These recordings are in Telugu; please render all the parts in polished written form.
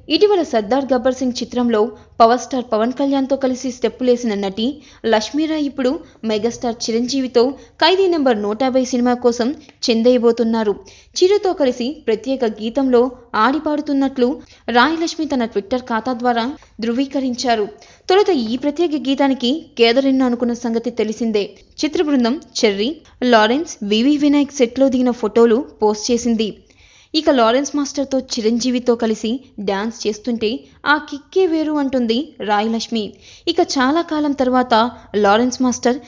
ఇటీవల సర్దార్ గబ్బర్ సింగ్ చిత్రంలో పవర్ స్టార్ పవన్ కళ్యాణ్ తో కలిసి స్టెప్పులేసిన నటి లక్ష్మీరాయ్ ఇప్పుడు మెగాస్టార్ చిరంజీవితో ఖైదీ నంబర్ 150 సినిమా కోసం చెందేయబోతున్నారు. చిరుతో కలిసి ప్రత్యేక గీతంలో ఆడిపాడుతున్నట్లు రాయ్ లక్ష్మి తన ట్విట్టర్ ఖాతా ద్వారా ధృవీకరించారు. తొలుత ఈ ప్రత్యేక గీతానికి కేదరిన్ను అనుకున్న సంగతి తెలిసిందే. చిత్ర బృందం చెర్రీ, లారెన్స్, వివి వినాయక్ సెట్లో దిగిన ఫోటోలు పోస్ట్ చేసింది. ఇక లారెన్స్ మాస్టర్తో చిరంజీవితో కలిసి డాన్స్ చేస్తుంటే ఆ కిక్కే వేరు అంటుంది రాయ్ లక్ష్మి. ఇక చాలా కాలం తర్వాత లారెన్స్ మాస్టర్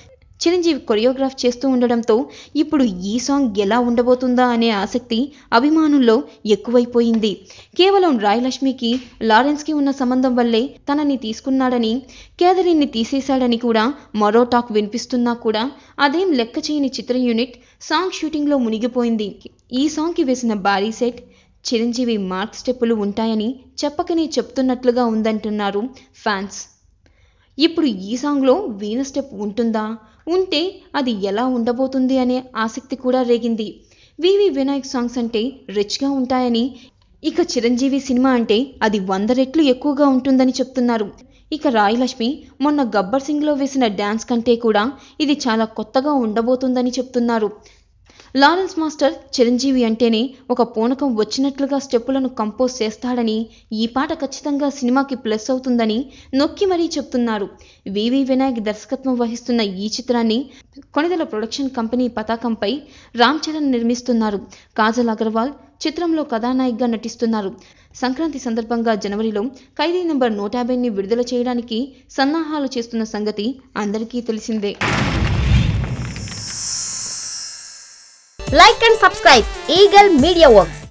చిరంజీవి కొరియోగ్రాఫ్ చేస్తూ ఉండడంతో ఇప్పుడు ఈ సాంగ్ ఎలా ఉండబోతుందా అనే ఆసక్తి అభిమానుల్లో ఎక్కువైపోయింది. కేవలం రాయ్ లక్ష్మికి లారెన్స్కి ఉన్న సంబంధం వల్లే తనని తీసుకున్నాడని, కేదరిన్ని తీసేశాడని కూడా మరో టాక్ వినిపిస్తున్నా కూడా అదేం లెక్క చేయని చిత్ర యూనిట్ సాంగ్ షూటింగ్లో మునిగిపోయింది. ఈ సాంగ్కి వేసిన భారీ సెట్, చిరంజీవి మార్క్ స్టెప్పులు ఉంటాయని చెప్పకనే చెప్తున్నట్లుగా ఉందంటున్నారు ఫ్యాన్స్. ఇప్పుడు ఈ సాంగ్లో వీణ స్టెప్ ఉంటుందా, ఉంటే అది ఎలా ఉండబోతుంది అనే ఆసక్తి కూడా రేగింది. వివి వినాయక్ సాంగ్స్ అంటే రిచ్గా ఉంటాయని, ఇక చిరంజీవి సినిమా అంటే అది 100 రెట్లు ఎక్కువగా ఉంటుందని చెప్తున్నారు. ఇక రాయ్ లక్ష్మి మొన్న గబ్బర్ సింగ్లో వేసిన డ్యాన్స్ కంటే కూడా ఇది చాలా కొత్తగా ఉండబోతుందని చెప్తున్నారు. లారెన్స్ మాస్టర్ చిరంజీవి అంటేనే ఒక పూనకం వచ్చినట్లుగా స్టెప్పులను కంపోజ్ చేస్తాడని, ఈ పాట ఖచ్చితంగా సినిమాకి ప్లస్ అవుతుందని నొక్కి మరీ చెప్తున్నారు. వివి వినాయక్ దర్శకత్వం వహిస్తున్న ఈ చిత్రాన్ని కొణిదెల ప్రొడక్షన్ కంపెనీ పతాకంపై రామ్ చరణ్ నిర్మిస్తున్నారు. కాజల్ అగర్వాల్ చిత్రంలో కథానాయికగా నటిస్తున్నారు. సంక్రాంతి సందర్భంగా జనవరిలో ఖైదీ నంబర్ 150ని విడుదల చేయడానికి సన్నాహాలు చేస్తున్న సంగతి అందరికీ తెలిసిందే. Like and subscribe Eagle Media Works.